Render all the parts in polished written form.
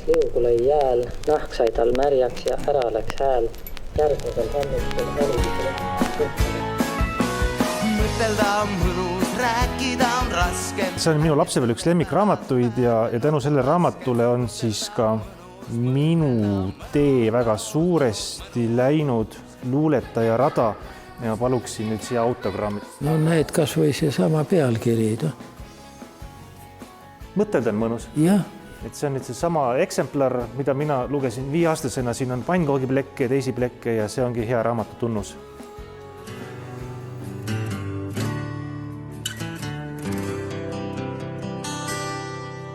liugu lõi jääl, nahk sai tal märjaks ja ära läks hääl. Järgmisel hommikul mõtelda on mõnus, rääkida on raske. See on minu lapsepõlve üks lemmikraamatuid ja tänu sellele raamatule on siis ka minu tee väga suuresti läinud luuletaja rada ja paluksin nüüd siia autogrammi. No näed, kas või see sama pealkiri. Mõtelda on mõnus. Jah. Et see on nüüd see sama eksemplar, mida mina lugesin 5-aastasena. Siin on pannkoogi-plekke, teisi plekke ja see ongi hea raamatu tunnus.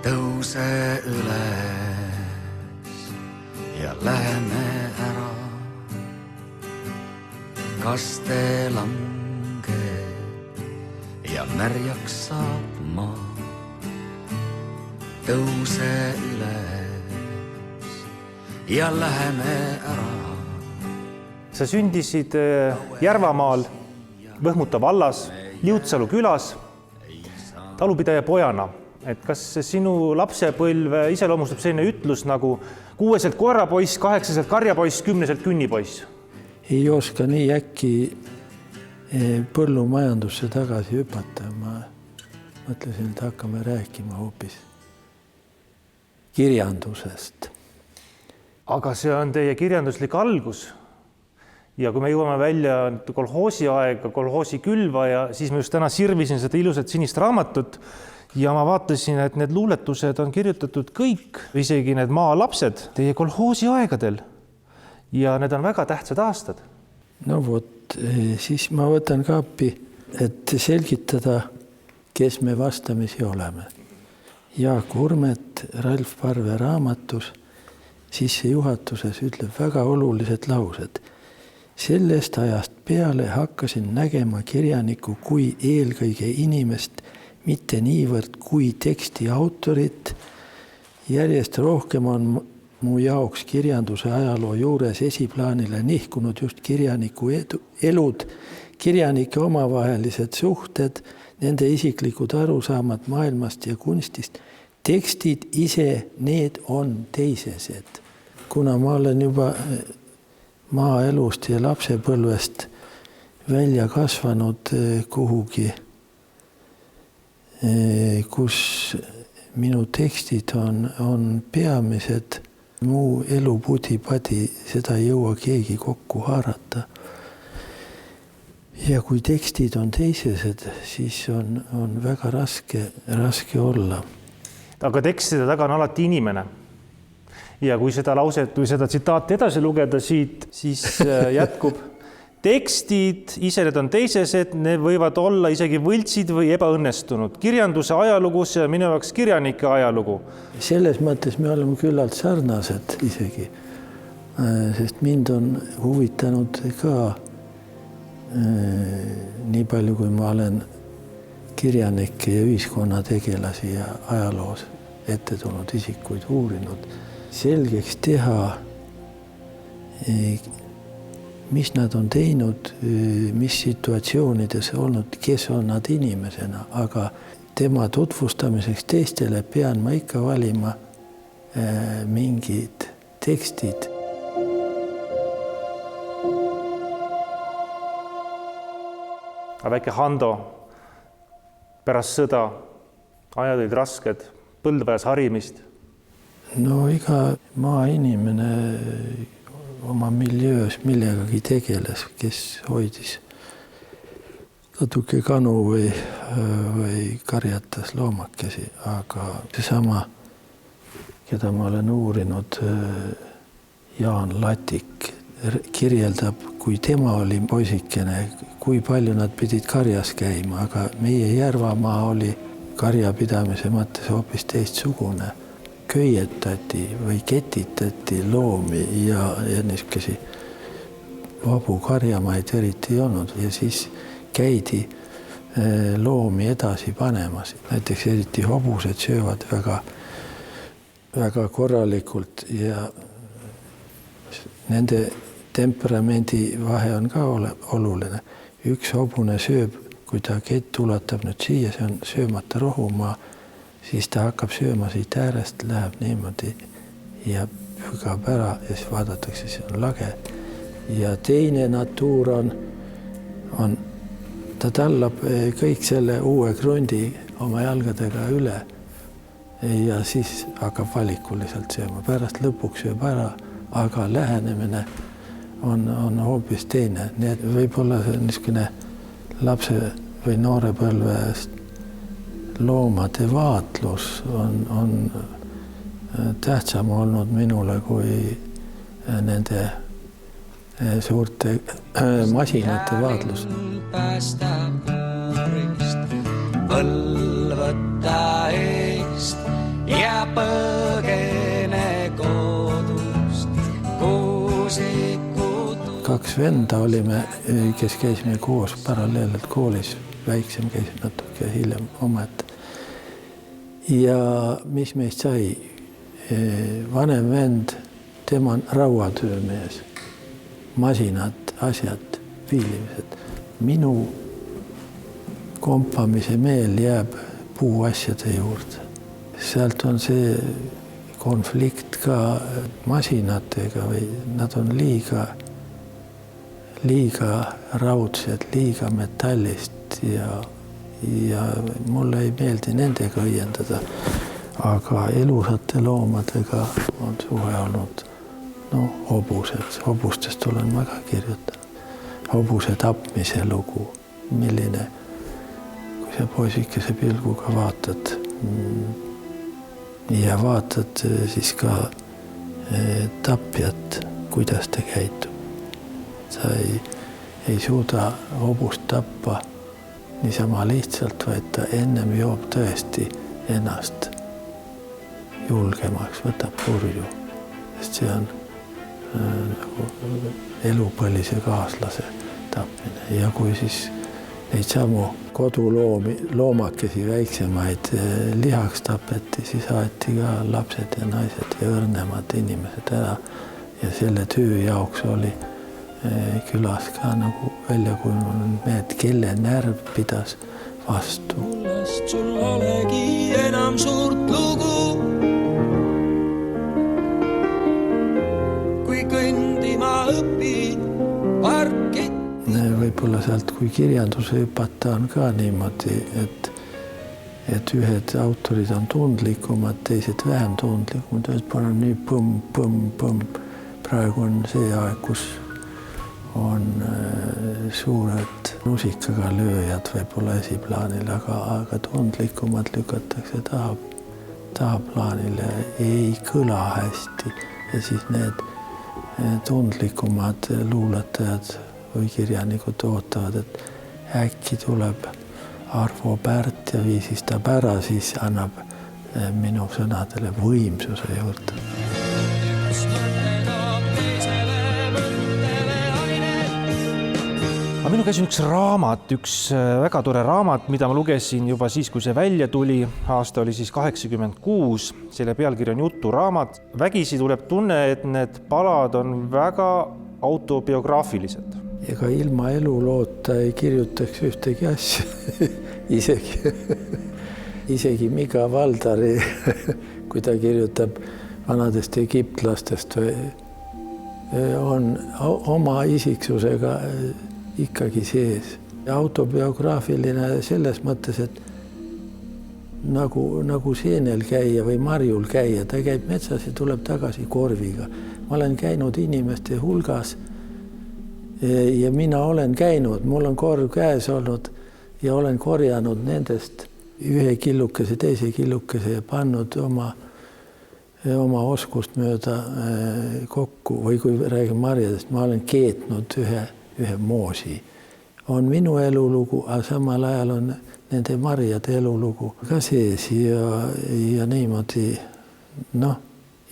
Tõuse üles ja läheme ära. Kas te langeb ja märjaks saab maa. Tõuse üles ja läheme ära. Sa sündisid Järvamaal, Võhmuta vallas, Liutsalu külas, talupidaja pojana. Et kas sinu lapsepõlve iseloomustab selline ütlus nagu 6-selt koerapoiss, 8-selt karjapoiss, 10-selt künnipoiss? Ei oska nii äkki põllumajandusse tagasi hüpata. Ma mõtlesin, et hakkame rääkima hoopis kirjandusest. Aga see on teie kirjanduslik algus. Ja kui me jõuame välja kolhoosi aega, kolhoosi külvaja, siis ma just täna sirvisin seda ilusat sinist raamatut ja ma vaatasin, et need luuletused on kirjutatud kõik, isegi need maalapsed teie kolhoosi aegadel. Ja need on väga tähtsad aastad. No vot, siis ma võtan ka appi, et selgitada, kes me vastamisi oleme. Jaak Urmet Ralf Parve raamatus sissejuhatuses ütleb väga olulised laused. Sellest ajast peale hakkasin nägema kirjaniku kui eelkõige inimest, mitte niivõrd kui teksti autorit. Järjest rohkem on mu jaoks kirjanduse ajaloo juures esiplaanile nihkunud just kirjaniku elud, kirjanike omavahelised suhted, nende isiklikud arusaamad maailmast ja kunstist. Tekstid ise, need on teisesed. Kuna ma olen juba maaelust ja lapsepõlvest välja kasvanud kuhugi, kus minu tekstid on peamised, muu elu pudi-padi, seda ei jõua keegi kokku haarata. Ja kui tekstid on teisesed, siis on väga raske olla. Aga tekstide taga on alati inimene. Ja kui seda lauset või seda tsitaati edasi lugeda siit, siis jätkub. Tekstid ise need on teisesed, need võivad olla isegi võltsid või ebaõnnestunud. Kirjanduse ajalugus ja minu jaoks kirjanike ajalugu. Selles mõttes me oleme küllalt sarnased isegi, sest mind on huvitanud ka nii palju, kui ma olen kirjanikke ja ühiskonnategelasi ja ajaloos ette tulnud isikuid uurinud, selgeks teha, mis nad on teinud, mis situatsioonides olnud, kes on nad inimesena, aga tema tutvustamiseks teistele pean ma ikka valima mingid tekstid. Väike Hando, pärast sõda, ajad olid rasked, põld vajas harimist. No iga maainimene oma miljöös millegagi tegeles, kes hoidis natuke kanu või karjatas loomakesi, aga seesama, keda ma olen uurinud, Jaan Latik, kirjeldab, kui tema oli poisikene, kui palju nad pidid karjas käima, aga meie Järvamaa oli karjapidamise mõttes hoopis teistsugune. Köietati või ketitati loomi ja niisugesi vabu karjamaid eriti ei olnud ja siis käidi loomi edasi panemas. Näiteks eriti hobused söövad väga korralikult ja nende temperamendi vahe on ka oluline. Üks hobune sööb, kui ta kett ulatab nüüd siia, see on söömata rohumaa, siis ta hakkab sööma siit äärest, läheb niimoodi ja pügab ära ja siis vaadatakse, see on lage. Ja teine natuur on ta tallab kõik selle uue krundi oma jalgadega üle ja siis hakkab valikuliselt sööma. Pärast lõpuks sööb ära, aga lähenemine on hoopis teine. Nii et võib-olla niisugune lapse või noore põlvest loomade vaatlus on tähtsam olnud minule kui nende suurte masinate vaatlus. Päästab uurist, põlvõtta eest ja põgene kodust, kuusikud. 2 venda olime, kes käisime koos paralleelselt koolis, väiksem käis natuke hiljem omaette. Ja mis meist sai? Vanem vend, tema on rauatöömees, masinad, asjad, viilimised. Minu kompamise meel jääb puuasjade juurde. Sealt on see konflikt ka masinatega või nad on liiga raudsed, liiga metallist ja mulle ei meeldi nendega õiendada. Aga elusate loomadega on suhe olnud hobused. Hobustest olen ma ka kirjutanud. Hobuse tapmise lugu, milline, kui sa poisikese pilguga vaatad ja vaatad siis ka tapjat, kuidas ta käitub. Sa ei suuda hobust tappa niisama lihtsalt, vaid ta ennem joob tõesti ennast julgemaks, võtab purju, sest see on nagu elupõlise kaaslase tapmine. Ja kui siis neid samu koduloomakesi väiksemaid lihaks tapeti, siis aeti ka lapsed ja naised ja õrnemad inimesed ära ja selle töö jaoks oli külas ka nagu välja kujunenud need, kelle närv pidas vastu. Mullest sul olegi enam suurt lugu, kui kõndima õpid parkid. Võib-olla sealt, kui kirjanduse hüpata on ka niimoodi, et ühed autorid on tundlikumad, teised vähem tundlikumad, ühed panen nii põmm. Praegu on see aeg, kus on suured rusikaga lööjad võib-olla esiplaanil, aga tundlikumad lükatakse tahaplaanile, ei kõla hästi ja siis need tundlikumad luuletajad või kirjanikud ootavad, et äkki tuleb Arvo Pärt ja viisistab ära, siis annab minu sõnadele võimsuse juurde. Minu käes on üks raamat, üks väga tore raamat, mida ma lugesin juba siis, kui see välja tuli. Aasta oli siis 86, selle pealkiri on Juturaamat. Vägisi tuleb tunne, et need palad on väga autobiograafilised. Ega ilma eluloota ei kirjutaks ühtegi asja. Isegi Miga Valdari, kui ta kirjutab vanadest egiptlastest, on oma isiksusega ikkagi sees. Autobiograafiline selles mõttes, et nagu seenel käia või marjul käia, ta käib metsas ja tuleb tagasi korviga. Ma olen käinud inimeste hulgas ja mina olen käinud, mul on korv käes olnud ja olen korjanud nendest ühe killukese, teise killukese ja pannud oma oskust mööda kokku või kui räägin marjadest, ma olen keetnud ühe moosi. On minu elulugu, aga samal ajal on nende marjade elulugu ka sees ja niimoodi,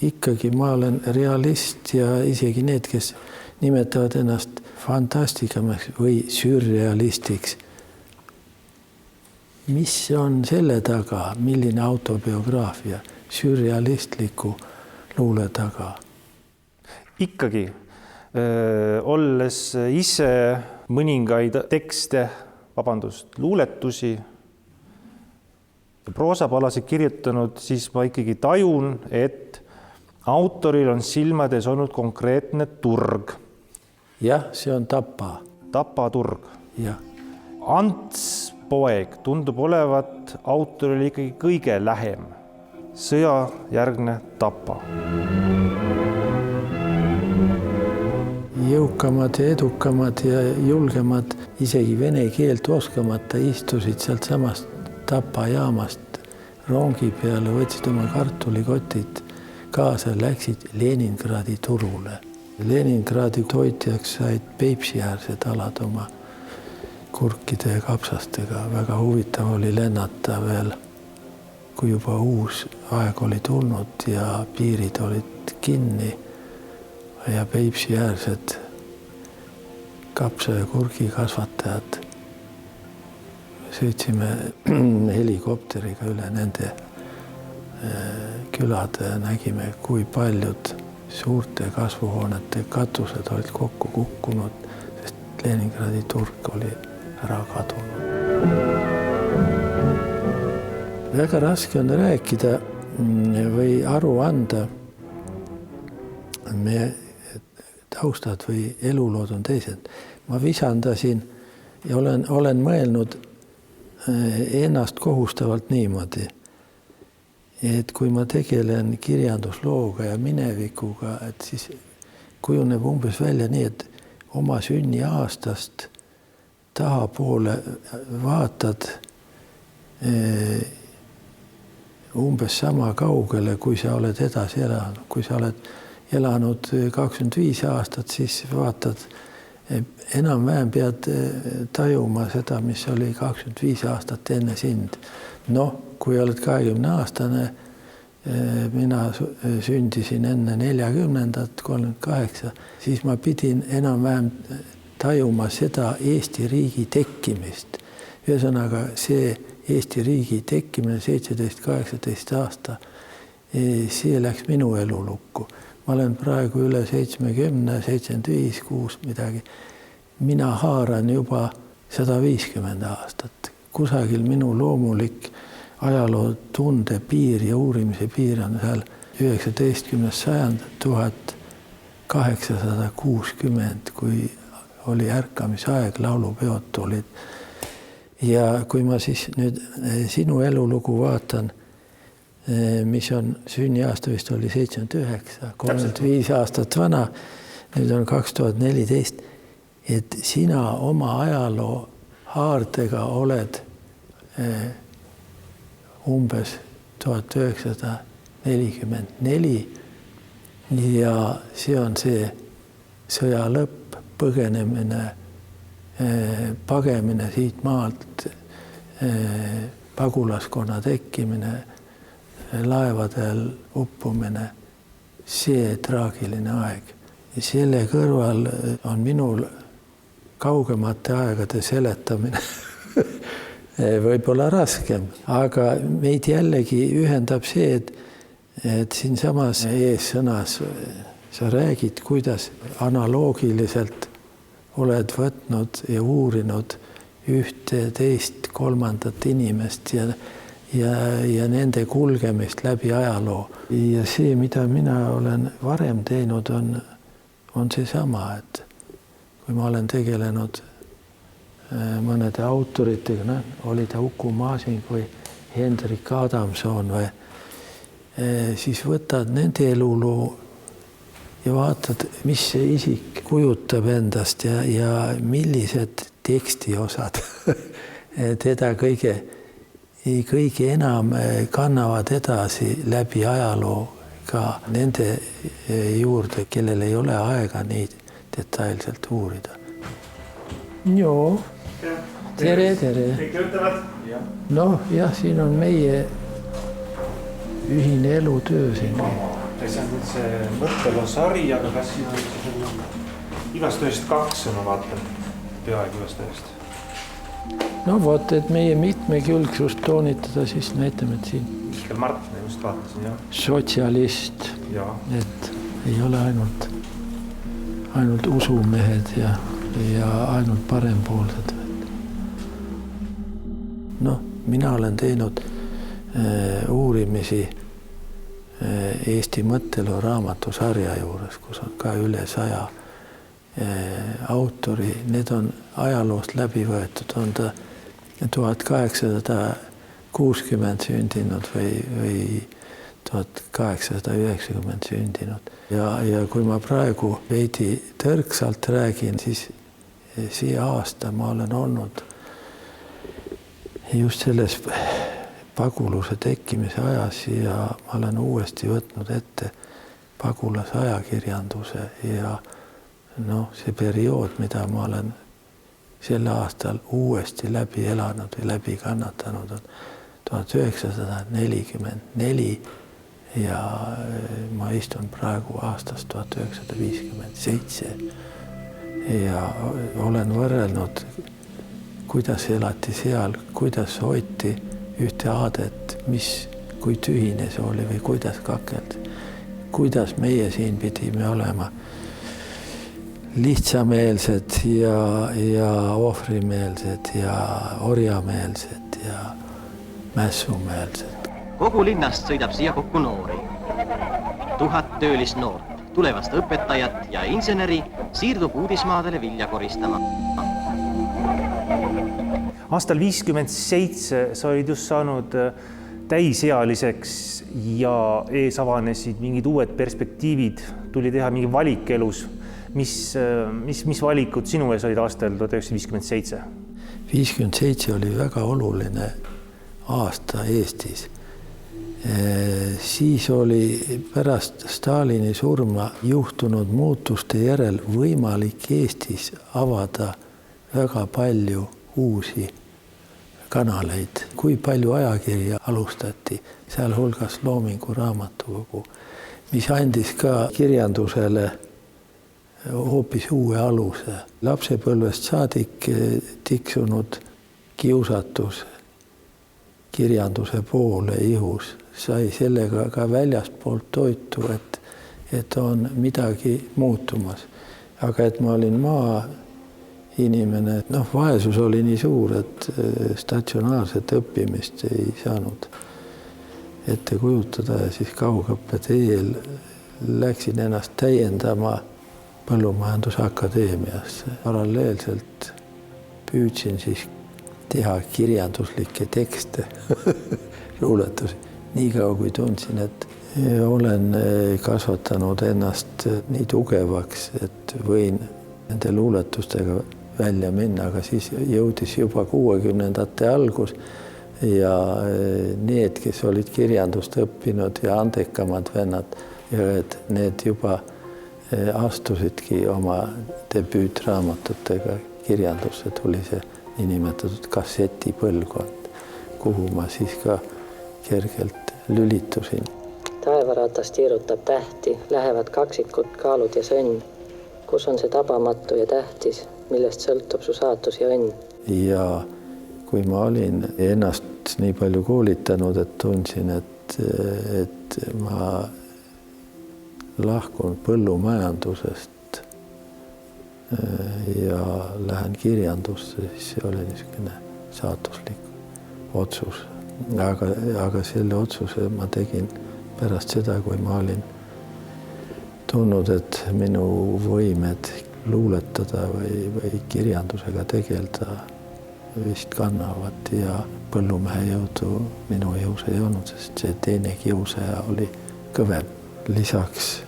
ikkagi ma olen realist ja isegi need, kes nimetavad ennast fantastikamaks või sürrealistiks. Mis on selle taga, milline autobiograafia sürrealistliku luule taga? Ikkagi olles ise mõningaid tekste, luuletusi ja proosapalasid kirjutanud, siis ma ikkagi tajun, et autoril on silmades olnud konkreetne turg. jah, see on Tapa. Tapa turg. jah. Ants poeg tundub olevat autorile ikkagi kõige lähem. Sõjajärgne Tapa. Jõukamad ja edukamad ja julgemad, isegi vene keelt oskamata, istusid sealt samast Tapa jaamast rongi peale, võtsid oma kartulikotid kaasa, läksid Leningradi turule. Leningradi toitjaks said Peipsiäärsed alad oma kurkide ja kapsastega. Väga huvitav oli lennata veel, kui juba uus aeg oli tulnud ja piirid olid kinni ja Peipsiäärsed kapsa- ja kurgikasvatajad sõitsime helikopteriga üle nende külade ja nägime, kui paljud suurte kasvuhoonete katused olid kokku kukkunud, sest Leningradi turg oli ära kadunud. Väga raske on rääkida või aru anda. Meie taustad või elulood on teised. Ma visandasin ja olen mõelnud ennast kohustavalt niimoodi, et kui ma tegelen kirjanduslooga ja minevikuga, et siis kujuneb umbes välja nii, et oma sünniaastast tahapoole vaatad umbes sama kaugele, kui sa oled edasi elanud. Kui sa oled elanud 25 aastat, siis vaatad, enam-vähem pead tajuma seda, mis oli 25 aastat enne sind. Noh, kui oled 20-aastane, mina sündisin enne 40-ndat, 38, siis ma pidin enam-vähem tajuma seda Eesti riigi tekkimist. Ühesõnaga, see Eesti riigi tekkimine 17-18 aasta, see läks minu elulukku. Ma olen praegu üle 70, 75, 6 midagi. Mina haaran juba 150 aastat. Kusagil minu loomulik ajaloo tunde piir ja uurimise piir on seal 19. sajand 1860, kui oli ärkamisaeg, laulupeod tulid. Ja kui ma siis nüüd sinu elulugu vaatan, mis on sünniaasta vist oli 79, 35 aastat vana, nüüd on 2014, et sina oma ajaloo haardega oled umbes 1944 ja see on see sõja lõpp, põgenemine, pagemine siit maalt, pagulaskonna tekkimine, laevadel uppumine, see traagiline aeg. Ja selle kõrval on minul kaugemate aegade seletamine võib-olla raskem, aga meid jällegi ühendab see, et siinsamas eessõnas sa räägid, kuidas analoogiliselt oled võtnud ja uurinud ühte, teist, kolmandat inimest ja nende kulgemist läbi ajaloo. Ja see, mida mina olen varem teinud, on seesama, et kui ma olen tegelenud mõnede autoritega, oli ta Uku Masing või Hendrik Adamson või siis võtad nende eluloo ja vaatad, mis see isik kujutab endast ja millised tekstiosad teda kõige enam kannavad edasi läbi ajaloo ka nende juurde, kellel ei ole aega nii detailselt uurida. Joo. Tere. Kõik töötavad? Noh, jah, siin on meie ühine elutöö siin. See on nüüd see mõttelosari, aga kas siin on igast tööst 2, ma vaatan, peaaegu igast tööst. No vot, et meie mitmekülgsust toonitada, siis näitame, et siin Mihkel Mart, just vaatasin, jah. Sotsialist, ja. Et ei ole ainult usumehed ja ainult parempoolsed. Noh, mina olen teinud uurimisi Eesti mõtteloo raamatusarja juures, kus on ka üle 100 autori, need on ajaloost läbi võetud, on ta 1860 sündinud või 1890 sündinud. Ja kui ma praegu veidi tõrksalt räägin, siis siia aasta ma olen olnud just selles paguluse tekkimise ajas ja ma olen uuesti võtnud ette pagulasajakirjanduse ja see periood, mida ma olen sel aastal uuesti läbi elanud või läbi kannatanud, on 1944 ja ma istun praegu aastast 1957 ja olen võrrelnud, kuidas elati seal, kuidas hoiti ühte aadet, kui tühine see oli või kuidas kakeldi, kuidas meie siin pidime olema lihtsameelsed ja ohvrimeelsed ja orjameelsed ja mässumeelsed. Kogu linnast sõidab siia kokku noori. 1000 töölist noort, tulevast õpetajat ja inseneri siirdub uudismaadele vilja koristama. Aastal 57 sa olid just saanud täisealiseks ja ees avanesid mingid uued perspektiivid, tuli teha mingi valik elus. Mis valikud sinu ees olid aastal 1957? 57 oli väga oluline aasta Eestis. Siis oli pärast Stalini surma juhtunud muutuste järel võimalik Eestis avada väga palju uusi kanaleid. Kui palju ajakirja alustati, sealhulgas Loomingu Raamatukogu, mis andis ka kirjandusele hoopis uue aluse. Lapsepõlvest saadik tiksunud kiusatus kirjanduse poole ihus sai sellega ka väljastpoolt toitu, et on midagi muutumas. Aga et ma olin maainimene, vaesus oli nii suur, et statsionaarset õppimist ei saanud ette kujutada ja siis kaugõppe teel läksin ennast täiendama Põllumajandusakadeemiasse. Paralleelselt püüdsin siis teha kirjanduslikke tekste, luuletusi. Nii kaua kui tundsin, et olen kasvatanud ennast nii tugevaks, et võin nende luuletustega välja minna, aga siis jõudis juba 60ndate algus ja need, kes olid kirjandust õppinud ja andekamad vennad, et need juba astusidki oma debüütraamatutega kirjandusse, tuli see niinimetatud kassetipõlvkond, kuhu ma siis ka kergelt lülitusin. Taevaratas tiirutab tähti, lähevad kaksikud, kaalud ja sõnn. Kus on see tabamatu ja tähtis, millest sõltub su saatus ja õnn? Ja kui ma olin ennast nii palju koolitanud, et tundsin, et ma lahkun põllumajandusest ja lähen kirjandusse, siis see oli niisugune saatuslik otsus. Aga selle otsuse ma tegin pärast seda, kui ma olin tundnud, et minu võimed luuletada või kirjandusega tegeleda vist kannavad ja põllumehe jõudu minu jõus ei olnud, sest see teine kiusaja oli kõvem. Lisaks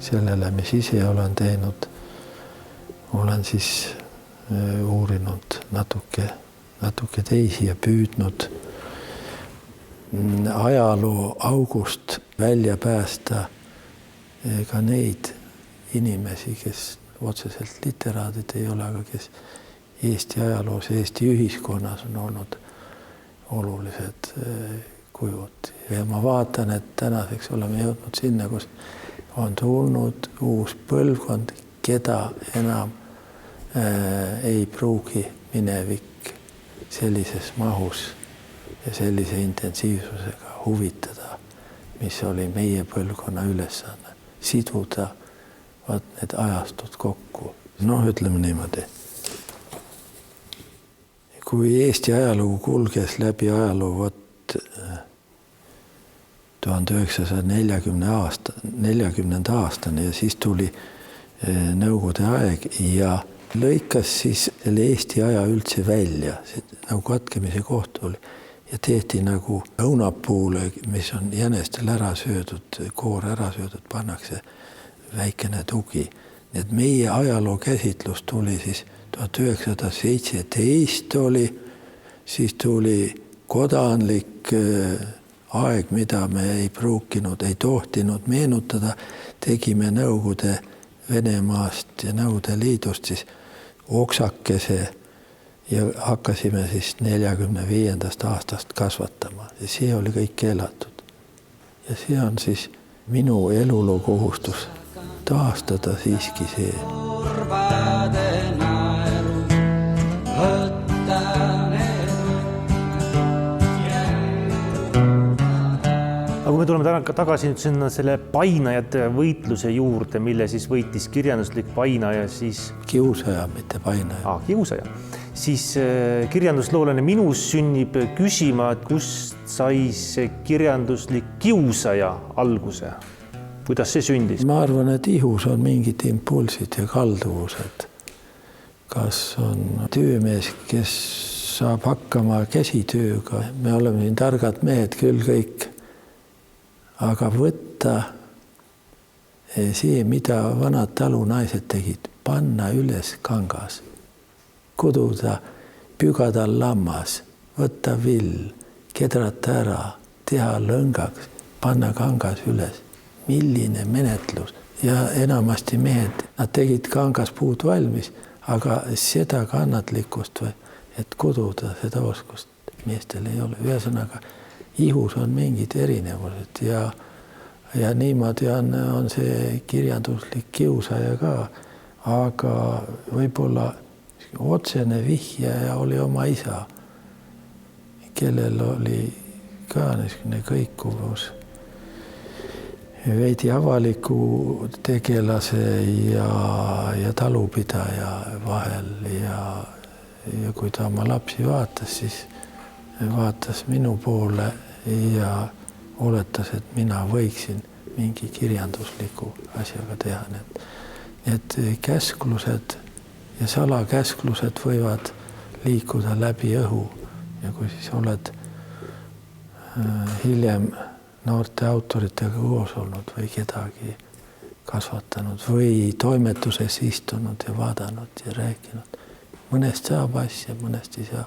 sellele, mis ise olen teinud, olen siis uurinud natuke teisi ja püüdnud ajaloo august välja päästa ka neid inimesi, kes otseselt literaadid ei ole, aga kes Eesti ajaloos, Eesti ühiskonnas on olnud olulised kujud. Ja ma vaatan, et tänaseks oleme jõudnud sinna, kus on tulnud uus põlvkond, keda enam ei pruugi minevik sellises mahus ja sellise intensiivsusega huvitada, mis oli meie põlvkonna ülesanne, siduda need ajastud kokku. Ütleme niimoodi. Kui Eesti ajalugu kulges läbi ajaloo 1940 aastani ja siis tuli Nõukogude aeg ja lõikas siis selle Eesti aja üldse välja, nagu katkemise koht oli ja tehti nagu õunapuule, mis on jänestel ära söödud, koor ära söödud, pannakse väikene tugi. Nii et meie ajaloo käsitlus tuli siis 1917 oli, siis tuli kodanlik aeg, mida me ei pruukinud, ei tohtinud meenutada, tegime Nõukogude Venemaast ja Nõukogude Liidust siis oksakese ja hakkasime siis 45. aastast kasvatama ja see oli kõik keelatud. Ja see on siis minu eluloo kohustus taastada siiski see. Aga kui me tuleme tagasi nüüd sinna selle painajate võitluse juurde, mille siis võitis kirjanduslik painaja, siis... Kiusaja, mitte painaja. Kiusaja. Siis kirjandusloolane minus sünnib küsima, et kust sai see kirjanduslik kiusaja alguse? Kuidas see sündis? Ma arvan, et ihus on mingid impulsid ja kalduvused. Kas on töömees, kes saab hakkama käsitööga? Me oleme siin targad mehed küll kõik. Aga võtta see, mida vanad talunaised tegid, panna üles kangas, kududa, pügada lammas, võtta vill, kedrata ära, teha lõngaks, panna kangas üles. Milline menetlus ja enamasti mehed, nad tegid kangas puud valmis, aga seda kannatlikkust või, et kududa seda oskust meestel ei ole. Ühesõnaga, ihus on mingid erinevused ja niimoodi on see kirjanduslik kiusaja ka, aga võib-olla otsene vihjaja oli oma isa, kellel oli ka niisugune kõikuvus veidi avaliku tegelase ja talupidaja vahel ja kui ta oma lapsi vaatas, siis vaatas minu poole ja oletas, et mina võiksin mingi kirjandusliku asjaga teha. Need käsklused ja salakäsklused võivad liikuda läbi õhu ja kui siis oled hiljem noorte autoritega koos olnud või kedagi kasvatanud või toimetuses istunud ja vaadanud ja rääkinud. Mõnest saab asja, mõnest ei saa.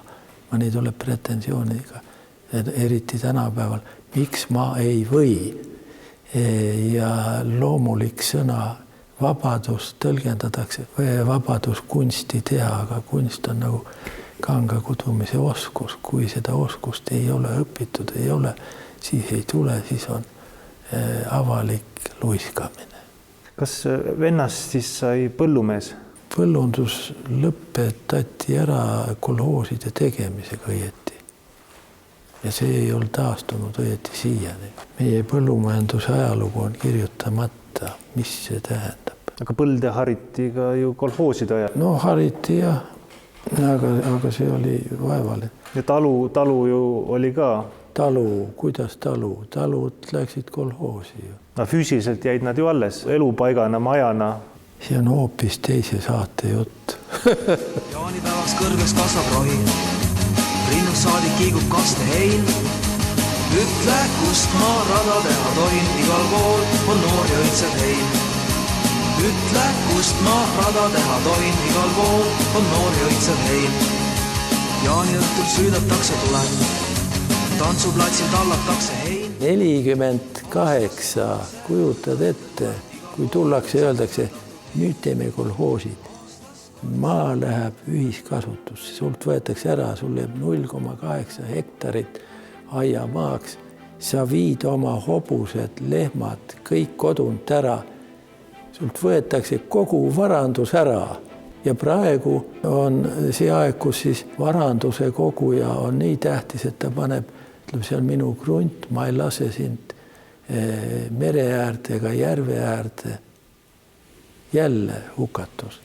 Mõni tuleb pretensiooniga, eriti tänapäeval, miks ma ei või. Ja loomulik sõna vabadus tõlgendatakse, vabadus kunsti teha, aga kunst on nagu kanga kudumise oskus. Kui seda oskust ei ole õpitud, ei ole, siis ei tule, siis on avalik luiskamine. Kas vennast siis sai põllumees? Põllundus lõpetati ära kolhooside tegemisega õieti. Ja see ei ole taastunud õieti siiani. Meie põllumajanduse ajalugu on kirjutamata, mis see tähendab. Aga põlde hariti ka ju kolhooside ajal? No hariti jah, aga see oli vaevaline. Ja talu ju oli ka? Talu, kuidas talu? Talud läksid kolhoosi ju. No füüsiliselt jäid nad ju alles, elupaigana, majana. See on hoopis teise saate jutt. Jaanipäevaks kõrgeks kasvab rohi, rinnus saadik kiigub kaste hein. Ütle, kust ma rada teha tohin, igal pool on noor ja õitseb hein. Ütle, kust ma rada teha tohin, igal pool on noor ja õitseb hein. Jaani õhtul süüdatakse tuleb, tantsuplatsil tallatakse hein. 48, kujutad ette, kui tullakse ja öeldakse, nüüd teeme kolhoosid. Maa läheb ühiskasutusse, sult võetakse ära, sul jääb 0,8 hektarit aiamaaks. Sa viid oma hobused, lehmad, kõik kodunt ära. Sult võetakse kogu varandus ära. Ja praegu on see aeg, kus siis varanduse koguja on nii tähtis, et ta paneb, see on minu grunt, ma ei lase sind mere äärde ega järve äärde. Jälle hukatus.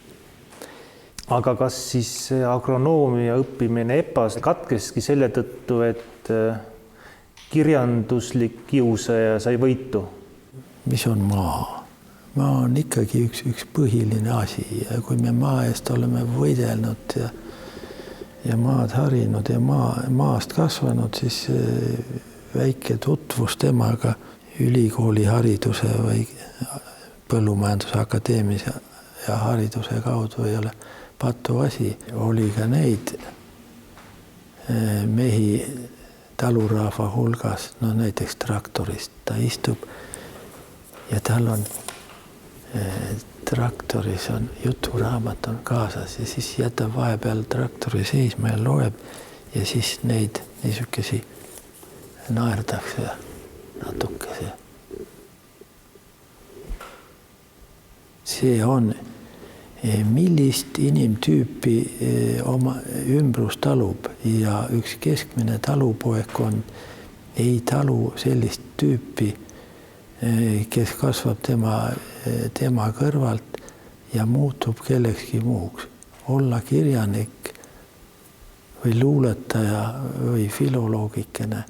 Aga kas siis agronoomia õppimine EPA-s katkeski selle tõttu, et kirjanduslik kiusaja sai võitu? Mis on maa? Maa on ikkagi üks põhiline asi ja kui me maa eest oleme võidelnud ja maad harinud ja maast kasvanud, siis väike tutvus temaga ülikooli hariduse või Põllumajanduse Akadeemia ja hariduse kaudu ei ole patu asi. Oli ka neid mehi talurahva hulgas, no näiteks traktorist, ta istub ja tal on traktoris on juturaamat on kaasas ja siis jätab vahepeal traktori seisma ja loeb ja siis neid niisugesi naerdakse natukese. See on, millist inimtüüpi oma ümbrus talub ja üks keskmine talupoekond ei talu sellist tüüpi, kes kasvab tema kõrvalt ja muutub kellekski muuks. Olla kirjanik või luuletaja või filoloogikene,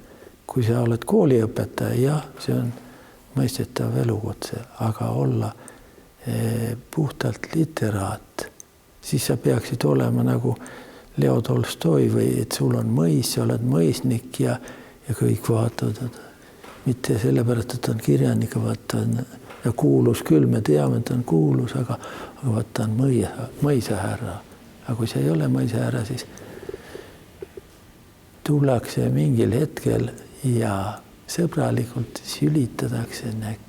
kui sa oled kooliõpetaja, jah, see on mõistetav elukutse, aga olla puhtalt literaat, siis sa peaksid olema nagu Leo Tolstoi või et sul on mõis, sa oled mõisnik ja kõik vaatavad, mitte sellepärast, et ta on kirjanik, vaata on ja kuulus küll, me teame, et ta on kuulus, aga vaata on mõisahärra. Aga kui sa ei ole mõisahärra, siis tullakse mingil hetkel ja sõbralikult sülitatakse näkku.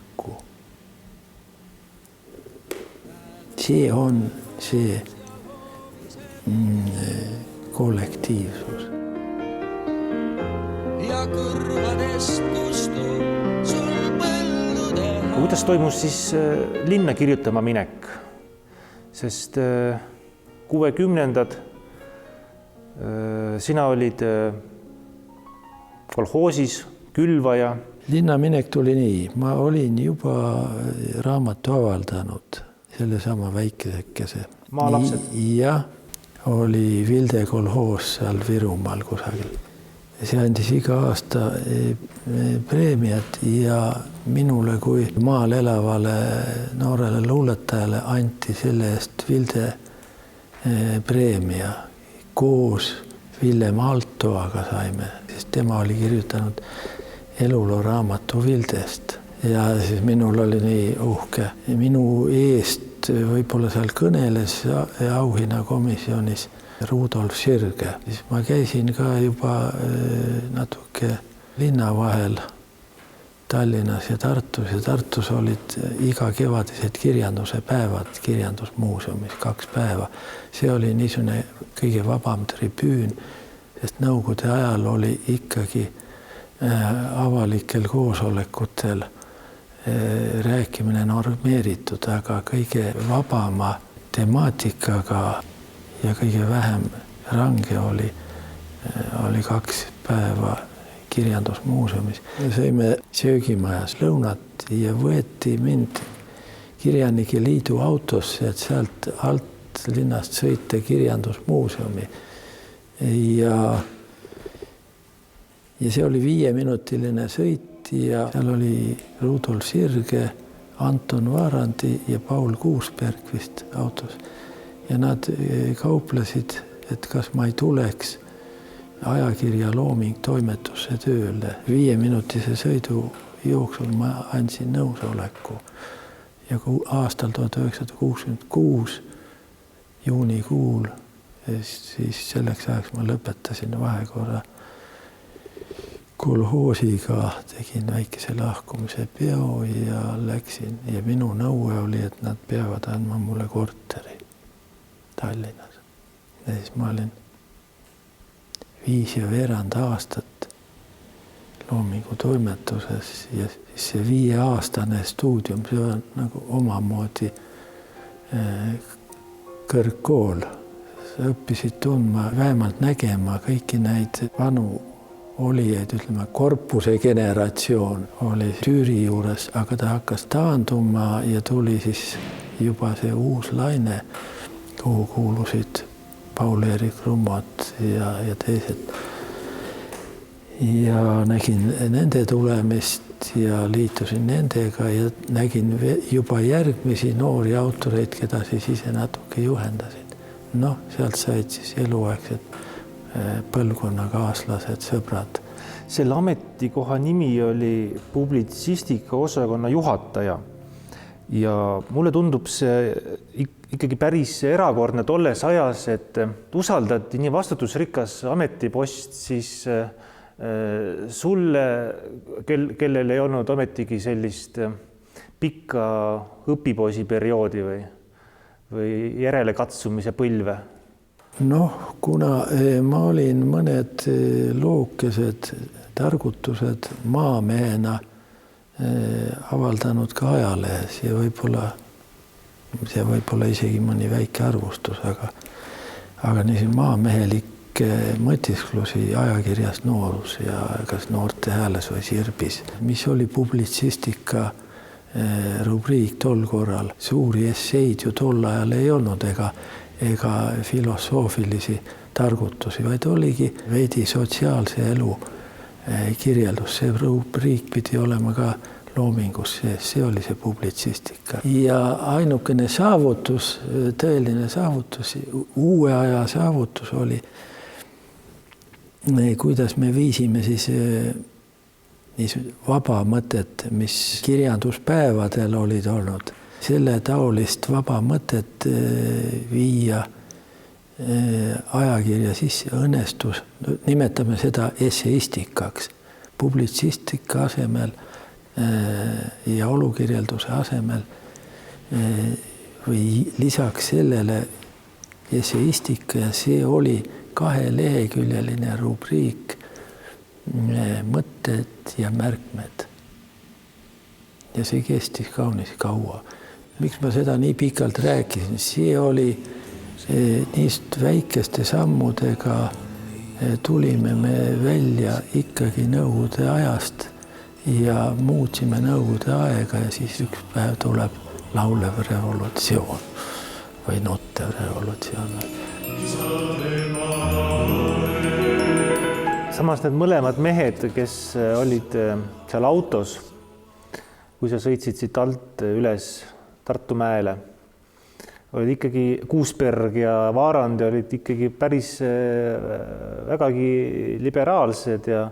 See on see kollektiivsus. Ja kõrvadest kustub sul põllude. Kuidas toimus siis linna kirjutama minek? Sest 60-ndad sina olid kolhoosis külvaja. Linna minek tuli nii. Ma olin juba raamatu avaldanud. Sellesama väikesekese. Maalapsed? Jah, oli Vilde kolhoos seal Virumaal kusagil. See andis iga aasta preemiat ja minule kui maal elavale noorele luuletajale anti selle eest Vilde preemia. Koos Villem Altoaga saime, sest tema oli kirjutanud eluloo raamatu Vildest. Ja siis minul oli nii uhke. Minu eest võib-olla seal kõneles auhinna komisjonis Rudolf Sirge. Siis ma käisin ka juba natuke linna vahel Tallinnas ja Tartus olid iga kevadised kirjanduse päevad kirjandusmuuseumis 2 päeva. See oli niisugune kõige vabam tribüün, sest nõukogude ajal oli ikkagi avalikel koosolekutel rääkimine normeeritud, aga kõige vabama temaatikaga ja kõige vähem range oli 2 päeva kirjandusmuuseumis. Sõime söögimajas lõunat ja võeti mind Kirjanike Liidu autosse, et sealt alt linnast sõita kirjandusmuuseumi. Ja see oli 5-minutiline sõit ja seal oli Rudolf Sirge, Anton Vaarandi ja Paul Kuusberg vist autos. Ja nad kauplesid, et kas ma ei tuleks ajakirja Looming toimetusse tööle. 5-minutise sõidu jooksul ma andsin nõusoleku. Ja aastal 1966 juunikuul siis selleks ajaks ma lõpetasin vahekorra kolhoosiga, tegin väikese lahkumise peo ja läksin. Ja minu nõue oli, et nad peavad andma mulle korteri Tallinnas. Ja siis ma olin 5,5 aastat Loomingu toimetuses ja siis see 5-aastane stuudium, see on nagu omamoodi kõrgkool. Sa õppisid tundma, vähemalt nägema kõiki neid vanu olijaid, ütleme, korpuse generatsioon oli Tüüri juures, aga ta hakkas taanduma ja tuli siis juba see uus laine, kuhu kuulusid Paul-Eerik Rummot ja teised. ja nägin nende tulemist ja liitusin nendega ja nägin juba järgmisi noori autoreid, keda siis ise natuke juhendasin. Noh, sealt said siis eluaegsed põlvkonnakaaslased, sõbrad. Selle ametikoha nimi oli publitsistika osakonna juhataja ja mulle tundub see ikkagi päris erakordne tolles ajas, et usaldati nii vastutusrikas ametipost siis sulle, kellel ei olnud ometigi sellist pikka õpipoisiperioodi või järelekatsumise põlve? Noh, kuna ma olin mõned lookesed targutused maamehena avaldanud ka ajalehes ja võib-olla isegi mõni väike arvustus, aga niisugune maamehelikke mõtisklusi ajakirjas Noorus ja kas Noorte Hääles või Sirbis, mis oli publitsistika rubriik tol korral. Suuri esseid ju tol ajal ei olnud ega filosoofilisi targutusi, vaid oligi veidi sotsiaalse elu kirjeldus. See rubriik pidi olema ka loomingus sees, see oli see publitsistika. Ja ainukene saavutus, tõeline saavutus, uue aja saavutus oli, kuidas me viisime siis vaba mõtet, mis kirjanduspäevadel olid olnud. Selle taolist vaba mõtet viia ajakirja sisse õnnestus, nimetame seda esseistikaks, publitsistika asemel ja olukirjelduse asemel või lisaks sellele esseistika ja see oli 2-leheküljeline rubriik mõtted ja märkmed. Ja see kestis kaunis kaua. Miks ma seda nii pikalt rääkisin? See oli niist väikeste sammudega tulime me välja ikkagi Nõukogude ajast ja muutsime Nõukogude aega ja siis üks päev tuleb laulev revolutsioon või nottev revolutsioon. Samas need mõlemad mehed, kes olid seal autos, kui sa sõitsid siit alt üles Tartu mäele, olid ikkagi Kuusberg ja Vaarand olid ikkagi päris vägagi liberaalsed ja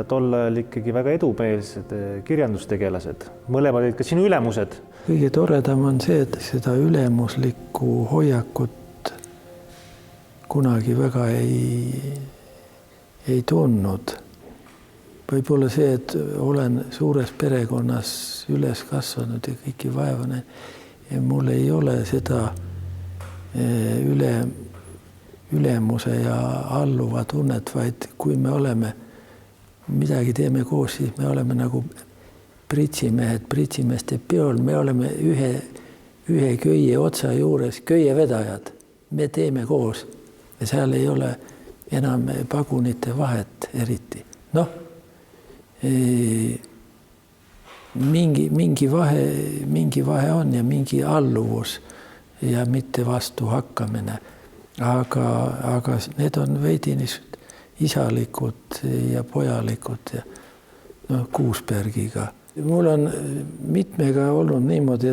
tol ajal ikkagi väga edumeelsed kirjandustegelased. Mõlemad olid ka sinu ülemused. Kõige toredam on see, et seda ülemuslikku hoiakut kunagi väga ei tundnud. Võib-olla see, et olen suures perekonnas üles kasvanud ja kõiki vaeva näin, ja mul ei ole seda ülemuse ja alluva tunnet, vaid kui me oleme, midagi teeme koos, siis me oleme nagu pritsimehed, pritsimeeste peol, me oleme ühe köie otsa juures, köievedajad, me teeme koos ja seal ei ole enam pagunite vahet eriti. Noh, mingi vahe on ja mingi alluvus ja mitte vastu hakkamine. Aga need on veidi isalikud ja pojalikud ja Kuusbergiga. Mul on mitmega olnud niimoodi,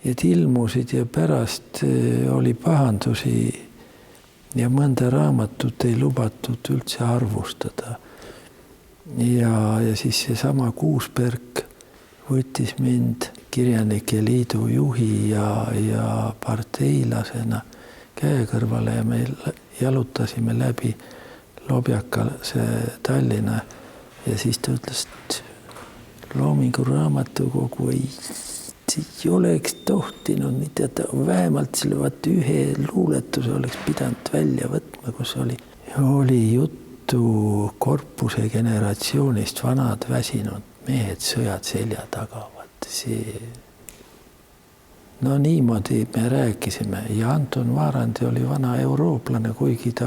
et ilmusid ja pärast oli pahandusi ja mõnda raamatut ei lubatud üldse arvustada. Ja siis seesama Kuusberg võttis mind Kirjanike Liidu juhi ja parteilasena käe kõrvale ja me jalutasime läbi Lobjakase Tallinna ja siis ta ütles, et Loomingu Raamatukogu ei oleks tohtinud, vähemalt selle ühe luuletuse oleks pidanud välja võtma, kus oli juttu korpuse generatsioonist, vanad väsinud mehed, sõjad selja taga. No niimoodi me rääkisime ja Anton Vaarandi oli vana eurooplane, kuigi ta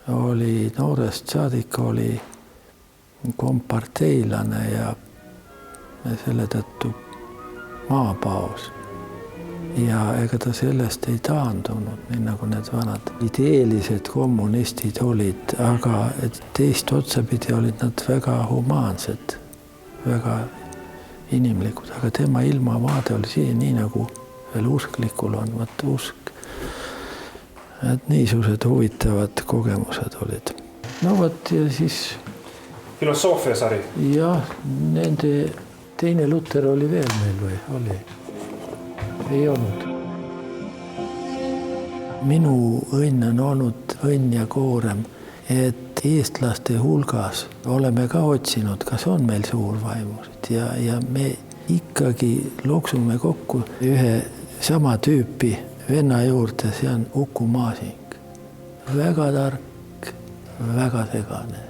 oli noorest saadik, oli komparteilane ja selle tõttu maapaos. ja ega ta sellest ei taandunud, nii nagu need vanad ideelised kommunistid olid, aga teist otsapidi olid nad väga humaansed, väga inimlikud, aga tema ilmavaade oli see, nii nagu veel usklikul on, vaat usk. Et niisugused huvitavad kogemused olid. No vot ja siis... Filosoofiasari? Jah, nende teine Luter oli veel meil või oli? Ei olnud. Minu õnn on olnud õnn ja koorem, et eestlaste hulgas oleme ka otsinud, kas on meil suurvaimusid ja me ikkagi loksume kokku ühe sama tüüpi venna juurde, see on Uku Masing. Väga tark, väga segane,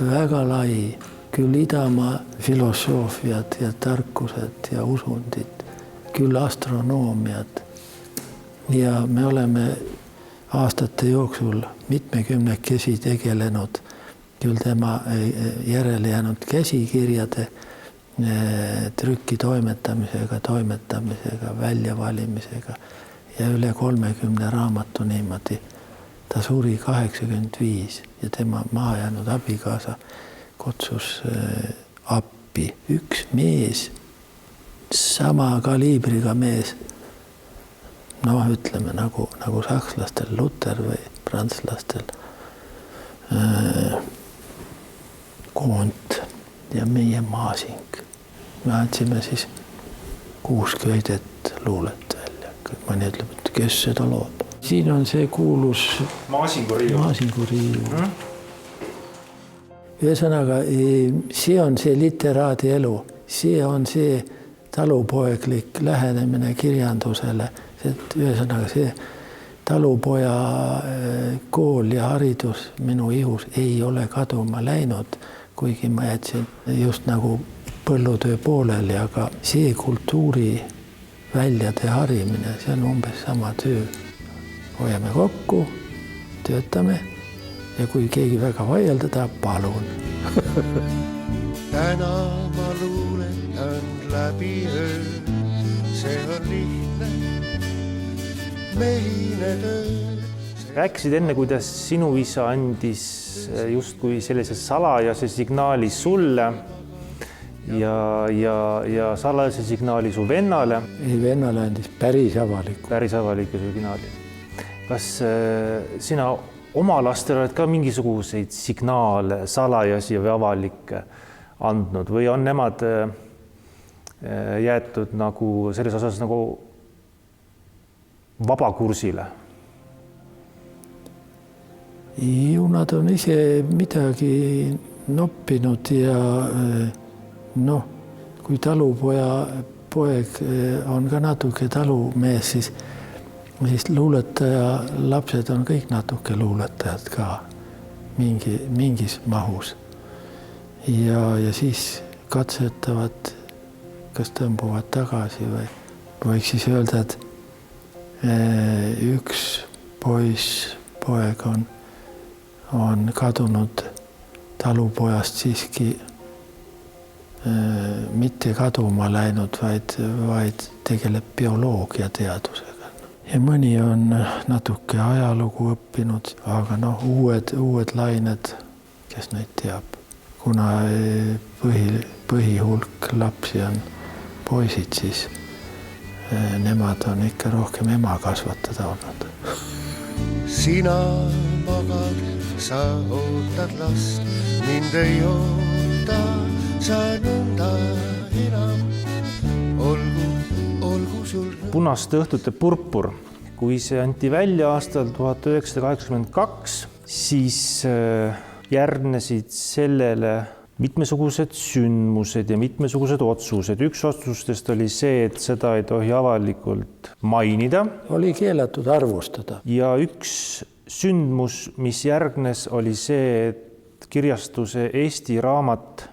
väga lai, küll Idamaa filosoofiad ja tarkused ja usundid, küll astronoomiad. Ja me oleme aastate jooksul mitmekümnekesi tegelenud küll tema järele jäänud käsikirjade trükki toimetamisega, väljavalimisega ja üle 30 raamatu niimoodi. Ta suri 85 ja tema maha jäänud abikaasa kutsus appi. Üks mees, sama kaliibriga mees, ütleme nagu sakslastel Luter või prantslastel Koont ja meie Masing. Me andsime siis 6 köidet luulet välja. Mõni ütleb, et kes seda lood. Siin on see kuulus Masingu riiu. Ühesõnaga, see on see literaadi elu. See on see talupoeglik lähenemine kirjandusele. Ühesõnaga, see talupoja kool ja haridus minu ihus ei ole kaduma läinud, kuigi ma jätsin just nagu põllutöö pooleli, aga see kultuuri väljade harimine, see on umbes sama töö. Hoiame kokku, töötame ja kui keegi väga vaielda tahab, palun. Täna ma luuletan läbi öö, see on lihtne. Rääkisid enne, kuidas sinu isa andis justkui sellise salajase signaali sulle ja salajase signaali su vennale. Ei, vennale andis päris avaliku signaali. Kas sina oma lastel oled ka mingisuguseid signaale salajasi või avalikke andnud või on nemad jäetud nagu selles osas nagu vabakursile? Ju nad on ise midagi noppinud ja kui talupoeg on ka natuke talumees, siis luuletaja lapsed on kõik natuke luuletajad ka mingis mahus. Ja siis katsetavad, kas tõmbuvad tagasi või võiks siis öelda, et üks poeg on kadunud talupojast siiski mitte kaduma läinud, vaid tegeleb bioloogiateadusega. Ja mõni on natuke ajalugu õppinud, aga uued lained, kes neid teab. Kuna põhihulk lapsi on poisid, siis nemad on ikka rohkem ema kasvatada olnud. Sina magad, sa ootad last, mind ei oota, sa nõnda enam, olgu sul. Punaste õhtute purpur, kui see anti välja aastal 1982, siis järgnesid sellele mitmesugused sündmused ja mitmesugused otsused. Üks otsustest oli see, et seda ei tohi avalikult mainida. Oli keelatud arvustada. Ja üks sündmus, mis järgnes, oli see, et kirjastuse Eesti Raamat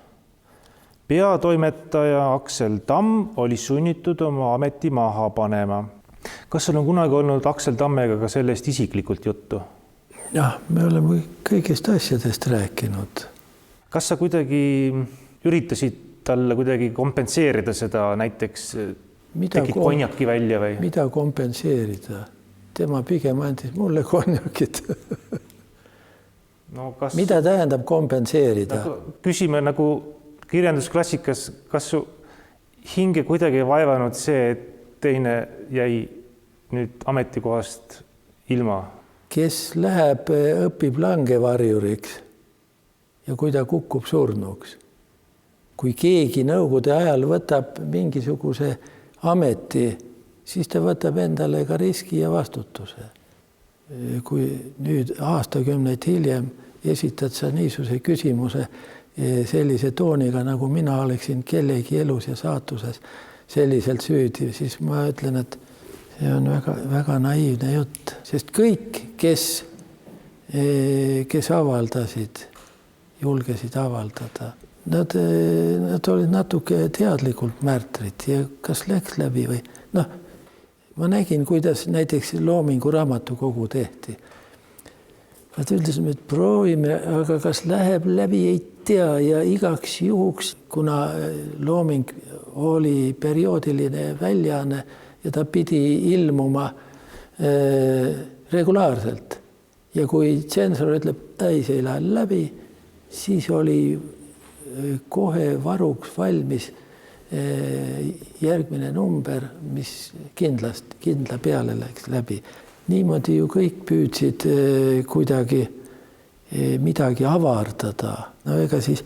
peatoimetaja Aksel Tamm oli sunnitud oma ameti maha panema. Kas sul on kunagi olnud Aksel Tammega ka sellest isiklikult juttu? Jah, me oleme kõigest asjadest rääkinud. Kas sa kuidagi üritasid talle kuidagi kompenseerida seda näiteks tekid konjaki välja või? Mida kompenseerida? Tema pigem andis mulle konjakit. No, kas... Mida tähendab kompenseerida? Küsime nagu kirjandusklassikas, kas su hinge kuidagi vaevanud see, et teine jäi nüüd ametikohast ilma? Kes läheb, õpib langevarjuriks ja kui ta kukub surnuks. Kui keegi nõukogude ajal võtab mingisuguse ameti, siis ta võtab endale ka riski ja vastutuse. Kui nüüd aastakümneid hiljem esitad sa niisuguse küsimuse sellise tooniga, nagu mina oleksin kellegi elus ja saatuses selliselt süüdi, siis ma ütlen, et see on väga, väga naiivne jutt, sest kõik, kes avaldasid, julgesid avaldada, nad olid natuke teadlikult märtrid ja kas läks läbi või ma nägin, kuidas näiteks Loomingu raamatukogu tehti. Nad üldesime, et proovime, aga kas läheb läbi, ei tea ja igaks juhuks, kuna Looming oli perioodiline väljaanne ja ta pidi ilmuma regulaarselt. Ja kui tsensor ütleb, ei, see ei lähe läbi, siis oli kohe varuks valmis järgmine number, mis kindla peale läks läbi. Niimoodi ju kõik püüdsid kuidagi midagi avardada. No ega siis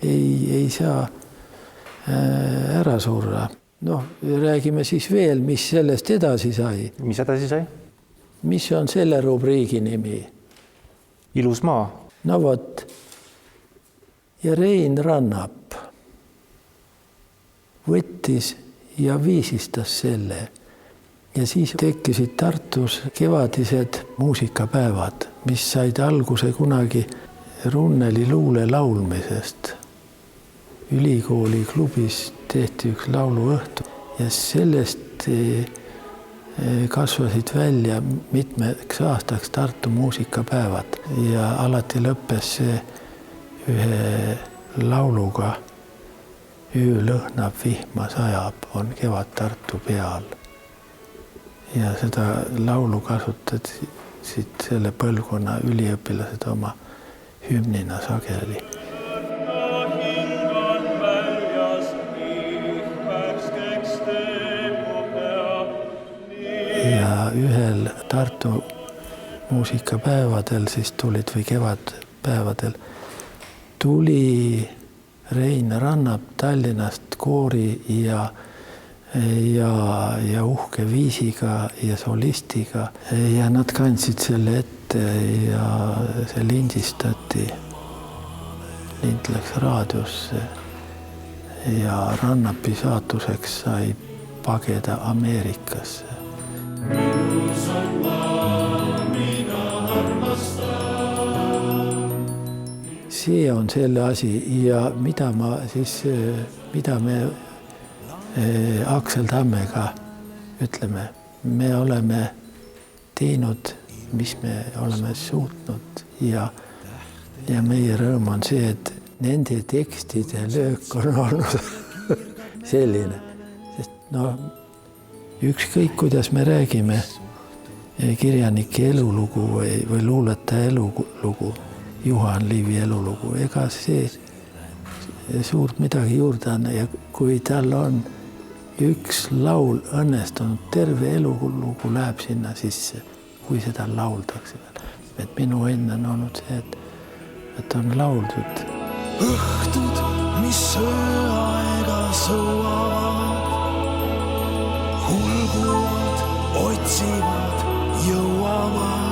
ei saa ära surra. Räägime siis veel, mis sellest edasi sai. Mis edasi sai? Mis on selle rubriigi nimi? Ilus maa. No vot. Ja Rein Rannap võttis ja viisistas selle. Ja siis tekkisid Tartus kevadised muusikapäevad, mis said alguse kunagi Runneli luule laulmisest. Ülikooli klubis tehti üks lauluõhtu ja sellest kasvasid välja mitmeks aastaks Tartu muusikapäevad ja alati lõppes see ühe lauluga Öö lõhnab, vihma sajab, on kevad Tartu peal. Ja seda laulu kasutasid selle põlvkonna üliõpilased oma hümnina sageli. Ja ühel Tartu muusikapäevadel siis tulid või kevadpäevadel tuli Rein Rannap Tallinnast koori ja uhke viisiga ja solistiga ja nad kandsid selle ette ja see lindistati. Lind läks raadiosse ja Rannapi saatuseks sai pageda Ameerikasse. See on selle asi ja mida me Aksel Tammega ütleme, me oleme teinud, mis me oleme suutnud ja meie rõõm on see, et nende tekstide löök on olnud selline, sest ükskõik kuidas me räägime kirjanike elulugu või luuletaja elulugu, Juhan Liivi elulugu, ega see suurt midagi juurde on ja kui tal on üks laul õnnestunud, terve elulugu läheb sinna sisse, kui seda lauldakse. Et minu õnn on olnud see, et on lauldud. Õhtud, mis ööaega sõuavad, hulguvad, otsivad, jõuavad.